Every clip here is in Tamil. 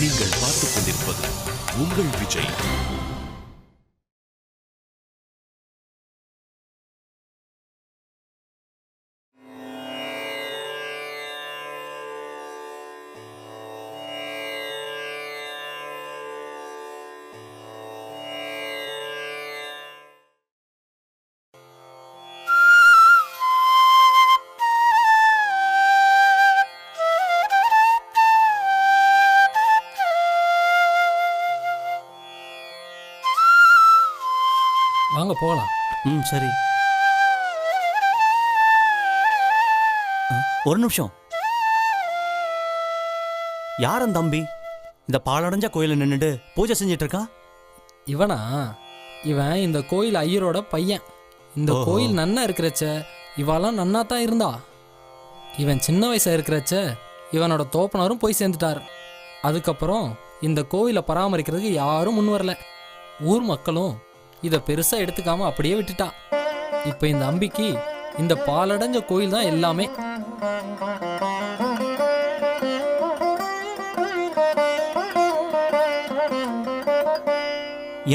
நீங்கள் பார்த்துக் கொண்டிருப்பது உங்கள் விஜய். வாங்க போகலாம். சரி. ஒரு நிமிஷம். யார் அந்த தம்பி இந்த பாலடைஞ்ச கோயில நின்னுட்டு பூஜை செஞ்சிட்டு இருக்கான்? இவனா? இவன் இந்த கோயில் ஐயரோட பையன். இந்த கோயில் நன்னா இருக்கிறச்ச இவெல்லாம் நன்னா தான் இருந்தா. இவன் சின்ன வயசா இருக்கிறச்ச இவனோட தோப்பனாரும் போய் சேர்ந்துட்டார். அதுக்கப்புறம் இந்த கோயிலை பராமரிக்கிறதுக்கு யாரும் முன் வரல. ஊர் மக்களும் இதை பெருசா எடுத்துக்காம அப்படியே விட்டுட்டா. இப்ப இந்த அம்பிக்கு இந்த பாலடைஞ்ச கோயில் தான் எல்லாமே.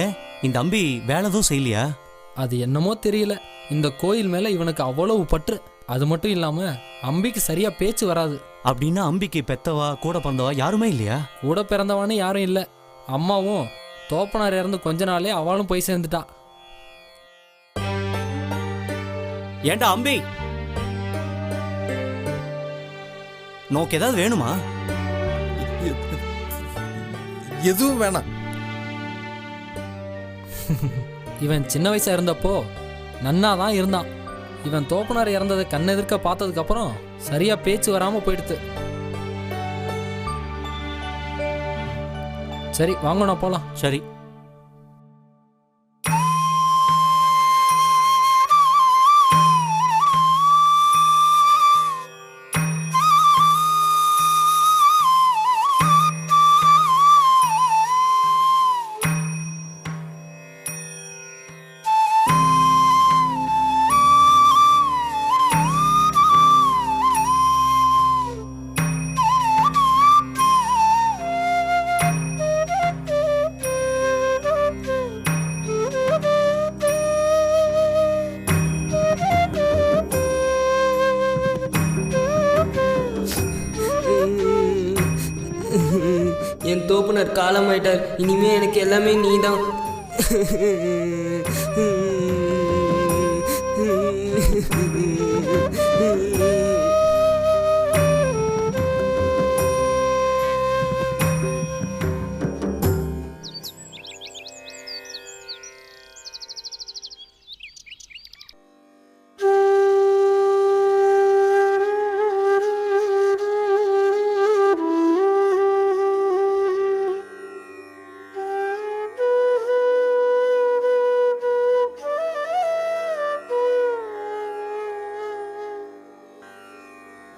ஏன் இந்த அம்பி வேலை எதுவும் செய்யலையா? அது என்னமோ தெரியல, இந்த கோயில் மேல இவனுக்கு அவ்வளவு பற்று. அது மட்டும் இல்லாம அம்பிக்கு சரியா பேச்சு வராது. அப்படின்னா அம்பிக்கு பெத்தவா கூட பிறந்தவா யாருமே இல்லையா? கூட பிறந்தவான்னு யாரும் இல்ல. அம்மாவும் தோப்பனார் இறந்து கொஞ்ச நாளே அவளும் போய் சேர்ந்துட்டா. ஏண்டா அம்பி, நோக்கு ஏதாவது வேணுமா? எதுவும் வேணாம். இவன் சின்ன வயசா இருந்தப்போ நன்னா தான் இருந்தான். இவன் தோப்பனார் இறந்ததை கண்ணெதிர்க்க பார்த்ததுக்கு அப்புறம் சரியா பேச்சு வராம போயிடுத்து. சரி வாங்கண்ணா போலாம். சரி. என் தோப்புனர் காலமாயிட்டார். இனிமே எனக்கு எல்லாமே நீதான்.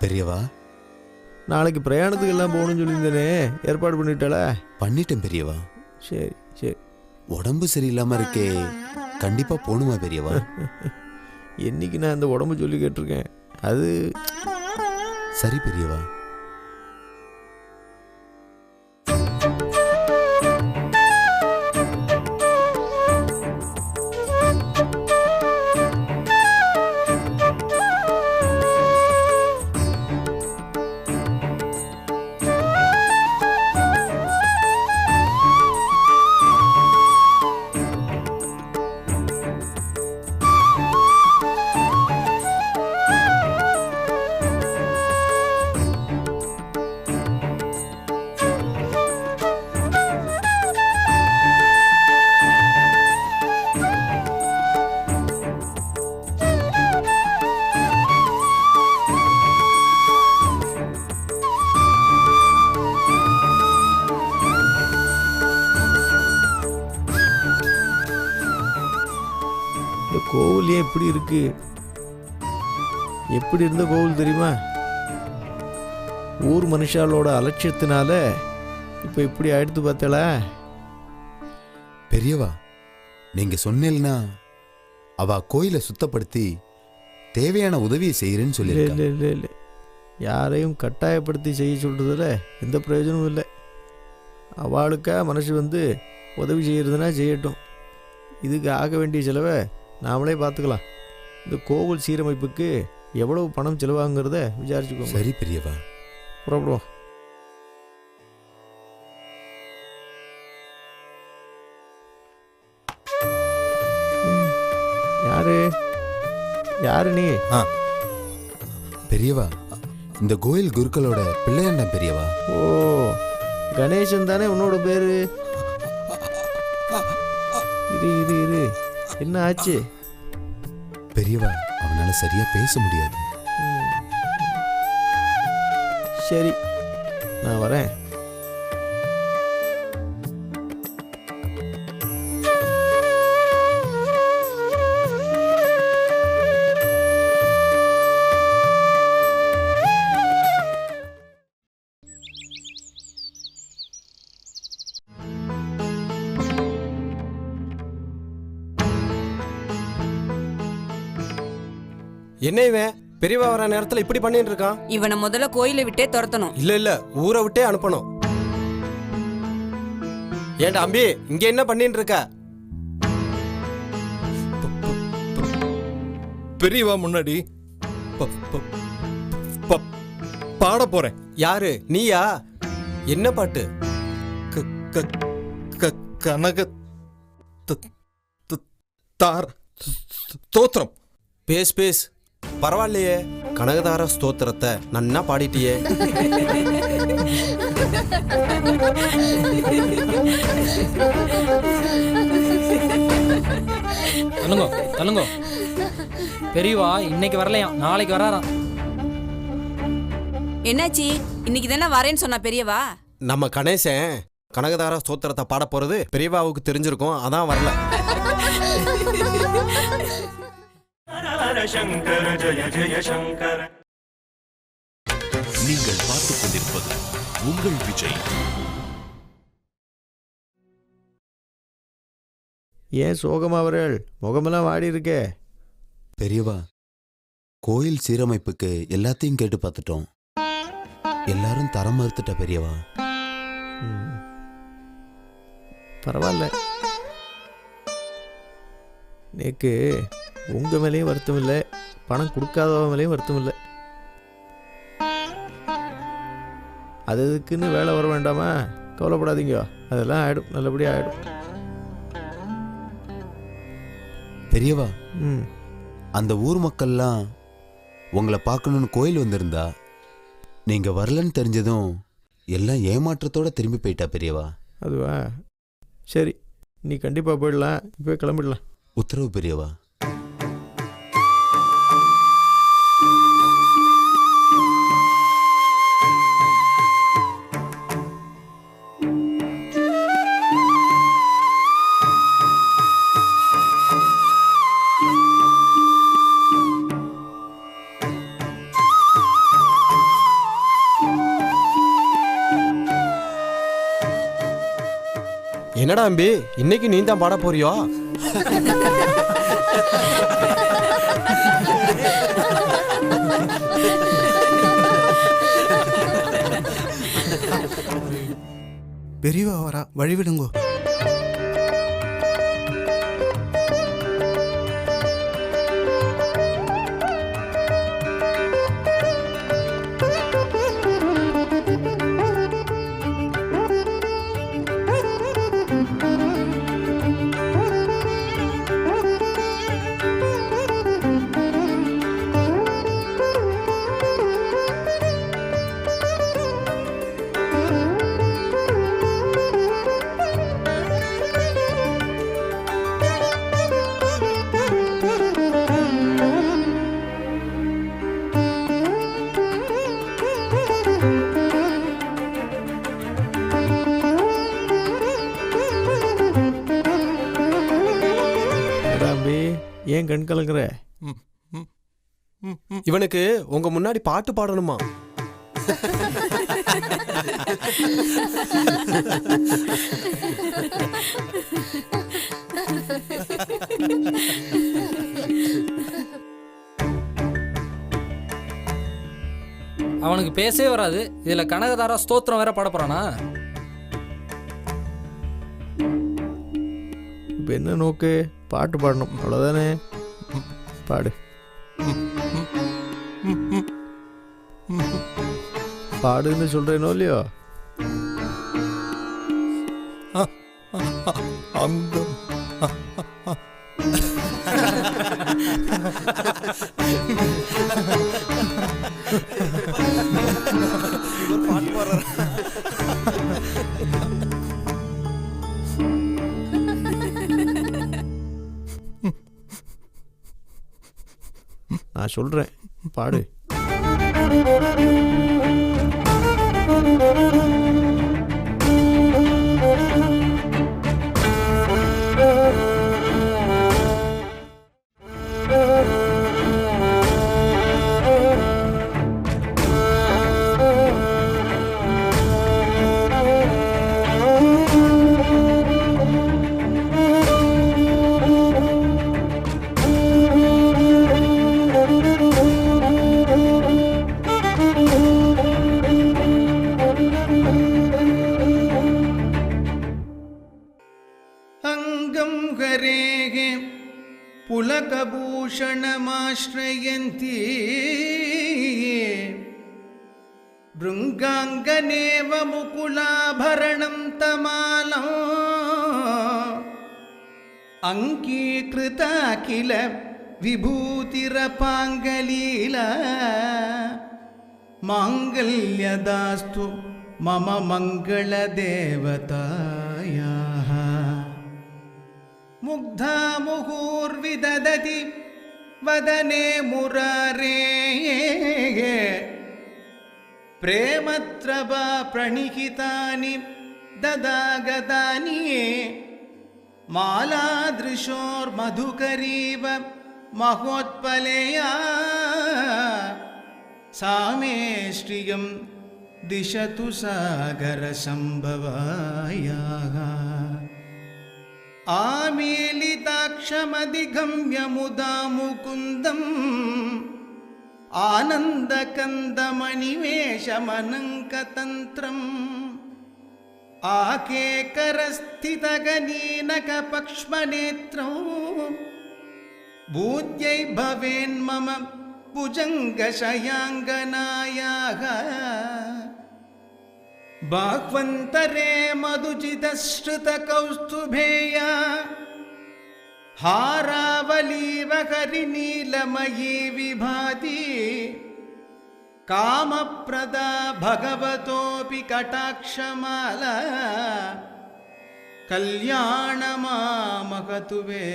பெரியவா, நாளைக்கு பிரயாணத்துக்கு எல்லாம் போகணும்னு சொல்லியிருந்தேனே, ஏற்பாடு பண்ணிட்டாளா? பண்ணிட்டேன் பெரியவா. சரி சரி. உடம்பு சரியில்லாம இருக்கே, கண்டிப்பா போகணுமா பெரியவா? என்னைக்கு நான் அந்த உடம்பு சொல்லி கேட்டிருக்கேன். அது சரி பெரியவா. கோவில் ஏன் இப்படி இருக்கு? எப்படி இருந்த கோவில் தெரியுமா? ஊர் மனுஷாலோட அலட்சியத்தினால இப்போ இப்படி ஆயிடுத்து பார்த்தல. பெரியவா, நீங்க சொன்னேன்னா அவ கோயிலை சுத்தப்படுத்தி தேவையான உதவியை செய்யறேன்னு சொல்லி. இல்லை இல்லை இல்லை, யாரையும் கட்டாயப்படுத்தி செய்ய சொல்றதுல எந்த பிரயோஜனமும் இல்லை. அவளுக்கா மனசு வந்து உதவி செய்கிறதுனா செய்யட்டும். இதுக்கு ஆக வேண்டிய செலவை நாமளே பார்த்துக்கலாம். இந்த கோவில் சீரமைப்புக்கு எவ்வளவு பணம் செலவாங்கிறத விசாரிச்சுக்கோங்க. சரி பெரியவா. புறப்படுவோம். யாரு யாரு நீ? பெரியவா, இந்த கோயில் குருக்களோட பிள்ளையாண்டம் பெரியவா. ஓ, கணேசன் தானே உன்னோட பேரு? இரு இரு இரு, என்ன ஆச்சு? பெரியவா, அவனால சரியா பேச முடியாது. சரி, நான் வரேன். என்ன இவன் பெரியவா வர நேரத்துல இப்படி பண்ணிட்டு இருக்கான்? இவனை முதல்ல கோயிலை விட்டே துரத்தணும். இல்ல ஊரை விட்டே அனுப்பணும். ஏண்டா அம்பி, இங்க என்ன பண்ணிட்டு இருக்க? பெரியவா முன்னாடி பாட போறேன். யாரு நீயா? என்ன பாட்டு? கனக தார ஸ்தோத்திரம். பேஸ் பரவாயில்லையே, கனகதார ஸ்தோத்திரத்தை நன்னா பாடிட்டியே. தள்ளுங்க. பெரியவா இன்னைக்கு வரலையாம், நாளைக்கு வராராம். என்னாச்சு? இன்னைக்கு தானே வரேன்னு சொன்னா பெரியவா. நம்ம கணேசன் கனகதார ஸ்தோத்திரத்தை பாட போறது பெரியவாவுக்கு தெரிஞ்சிருக்கும், அதான் வரல. நீங்கள் பார்த்துக் கொண்டிருப்பது உங்கள் விஜய். ஏன் சோகமாவர்கள்? முகமெல்லாம் வாடி இருக்கே. பெரியவா, கோயில் சீரமைப்புக்கு எல்லாத்தையும் கேட்டு பார்த்துட்டோம். எல்லாரும் தரம் மறுத்துட்ட பெரியவா. பரவாயில்ல, நேக்கு உங்கள் மேலேயும் வருத்தம் இல்லை, பணம் கொடுக்காதவங்க மேலேயும் வருத்தம் இல்லை. அதுக்குன்னு வேலை வர வேண்டாமா? கவலைப்படாதீங்க, அதெல்லாம் ஆகிடும், நல்லபடியாக ஆகிடும். பெரியவா, அந்த ஊர் மக்கள்லாம் உங்களை பார்க்கணுன்னு கோயில் வந்திருந்தா நீங்க வரலன்னு தெரிஞ்சதும் எல்லாம் ஏமாற்றத்தோட திரும்பி போயிட்டா பெரியவா. அதுவா? சரி, நீ கண்டிப்பாக போயிடலாம், இப்போ கிளம்பிடலாம். உத்தரவு பெரியவா. என்னடா அம்பி, இன்னைக்கு நீ தான் பாட போறியோ? பெரியவா வரா, வழிவிடுங்கோ. ஏன் கண் கலங்குற? இவனுக்கு உங்க முன்னாடி பாட்டு பாடணுமா? அவனுக்கு பேசவே வராது, இதுல கனகதாரா ஸ்தோத்திரம் வேற பாட போறானா? இப்போ என்ன நோக்கு? பாட்டு பாடணும் அவ்வளோதானே. பாடு. பாடுன்னு சொல்கிறேனோ இல்லையோ? அந்த நான் சொல்கிறேன் பாடு. அங்கம் ஹரேகே புலகபூஷணமாஸ்ரயந்தி பிருங்காங்கனேவ முகுலாபரணம் தமாலம் அங்கீகிருத கில விபூதிரபாங்கலீலா மாங்கல்யதாஸ்து மம மங்களதேவதாயாः முக்தா முகூர்விதததி வதனே முராரேः பிரேமத்ரபா பிரணிகிதானி ததாகதானி மாலாத்ருஷோர்மதுகரீவ மகோத்பலேயா சாமே ஸ்ரீயம் திசது சாகரசம்பவாயாः ஆமீலிதாக்ஷமதிகம்ய முதா முகுந்தம் ஆனந்தகந்தமணிவேஷமனங்கதந்திரம் ஆகேகரஸ்திதகனீனகபக்ஷ்மநேத்ரம் பூத்யை பவேன்மம புஜங்கசயாங்கனாயாः பாக்வந்தரே மதுஜிதஸ்ருதகௌஸ்துபேயா हारावलीव हरिनीलमयी विभाति कामप्रदा भगवतोऽपि कटाक्षमाला कल्याणमामकतु वे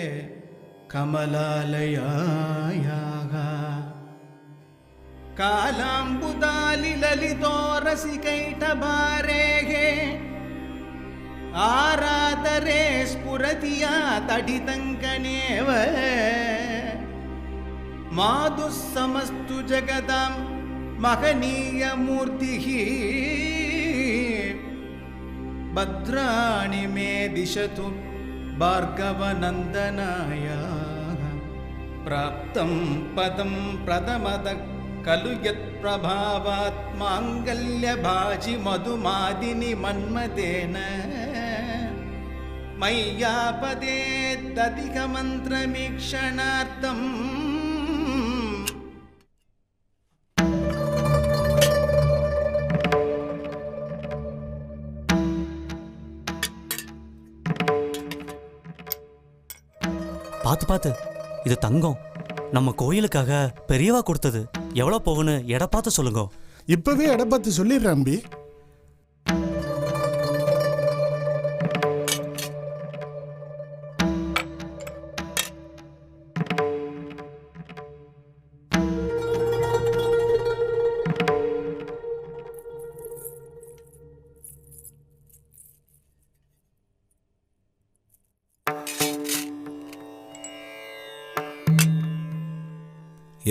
कमलालयायाः कालाम्बुदालिललितोरसिकैटभारेः आरातरे स्फुरति या तडितङ्कनेव माधुः समस्तु जगदां महनीयमूर्तिः भद्राणि मे दिशतु भार्गवनन्दनाय प्राप्तं पदं प्रथमतः खलु यत्प्रभावात् माङ्गल्यभाजि मधुमादिनि मन्मथेन मय्यापदेदधिकमन्त्रमीक्षणार्थम् பார்த்து பார்த்து, இது தங்கம். நம்ம கோயிலுக்காக பெரியவா கொடுத்தது. எவ்வளோ போகுன்னு எடை பார்த்து சொல்லுங்க. இப்பவே எடை பார்த்து சொல்லிடுறேன் அம்பி.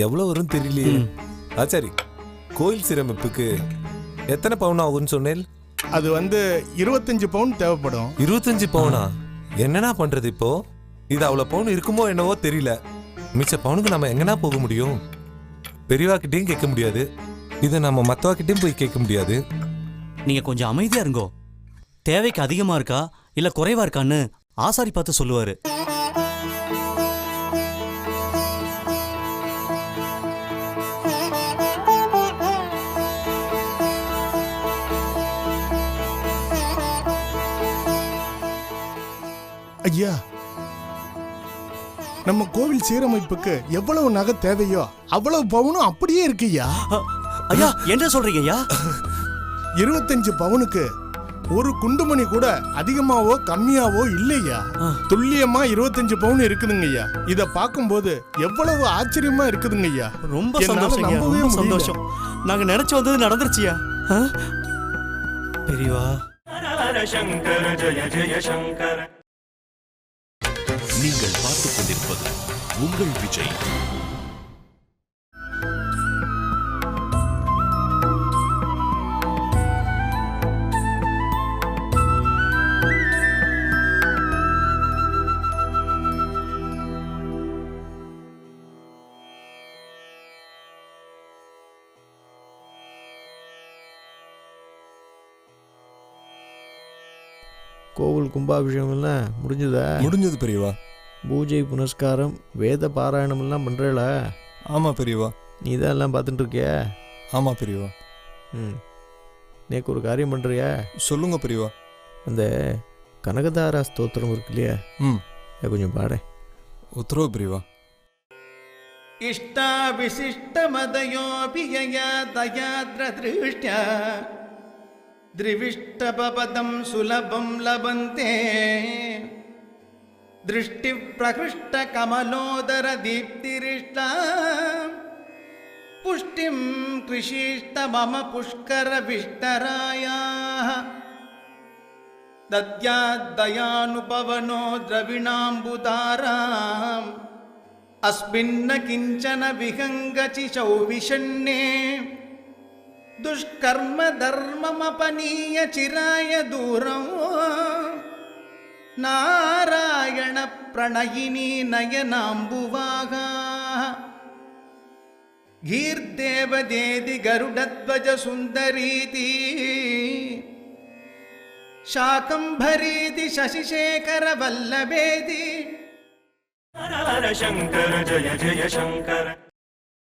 எவ்வளோ வரும் தெரியலையே. ஆச்சாரி, கோயில் சீரமைப்புக்கு எத்தனை பவுன் ஆகும்னு சொன்னேன்? அது 25 பவுன் தேவைப்படும். 25 பவுனா? என்னன்னா பண்றது இப்போ? இது அவ்வளோ பவுன் இருக்குமோ என்னவோ தெரியல. மிச்ச பவுனுக்கு நம்ம எங்கன்னா போக முடியும்? பெரியவாக்கிட்டையும் கேட்க முடியாது, இதை நம்ம மற்றவாக்கிட்டையும் போய் கேட்க முடியாது. நீங்க கொஞ்சம் அமைதியா இருங்கோ. தேவைக்கு அதிகமா இருக்கா இல்ல குறைவா இருக்கான்னு ஆசாரி பார்த்து சொல்லுவாரு. ஐயா, நம்ம கோவில் சீரமைப்புக்கு எவ்வளவு நகை தேவையோ அவ்வளவு பவுனும் அப்படியே இருக்குய்யா. ஐயா என்ன சொல்றீங்க ஐயா? 25 பவுனுக்கு ஒரு குண்டுமணி கூட அதிகமாவோ கம்மியாவோ இல்லையா. துல்லியமா 25 பவுன் இருக்குதுங்க ஐயா. இத பார்க்கும்போது எவ்வளவு ஆச்சரியமா இருக்குதுங்க ஐயா. ரொம்ப சந்தோஷம், ரொம்ப சந்தோஷம். நாங்க நினைச்சு வந்தது நடந்துருச்சியா. பெரியவா. நீங்கள் பார்த்துக் கொண்டிருப்பது உங்கள் விஜய். கோவில் கும்பாபிஷேகம் எல்லாம் முடிஞ்சுதா? முடிஞ்சது பெரியவா. பூஜை புனஸ்காரம் வேத பாராயணம் எல்லாம் பண்ணுறேளா? ஆமா பெரியவா. நீ தான் எல்லாம் பார்த்துட்டு இருக்கியா? ஆமா பெரியவா. நேக்கு ஒரு காரியம் பண்ணுறியா? சொல்லுங்க பெரியவா. அந்த கனகதாரா ஸ்தோத்திரம் இருக்கு இல்லையா, கொஞ்சம் பாட. உத்தரவு பெரியவா. இஷ்டா விசிஷ்ட மதயோபியா தயாத்ரதிருஷ்ட்யா द्रिविष्टपदं सुलभं लभन्ते दृष्टिप्रहृष्टकमलोदरदीप्तिरिष्टा पुष्टिं कृषिष्ट मम पुष्करविष्टरायाः दद्याद्दयानुपवनो द्रविणाम्बुधाराम् अस्मिन्न किञ्चन विहङ्गचिशौ विषण्णे दुष्कर्म धर्ममपनीय चिराय दूरं नारायण प्रणयिनी नयनाम्बुवागा गीर्देवदेदि गरुडध्वज सुन्दरीति शाकम्भरीति शशिशेखर वल्लभेति शंकर जय जय शंकर।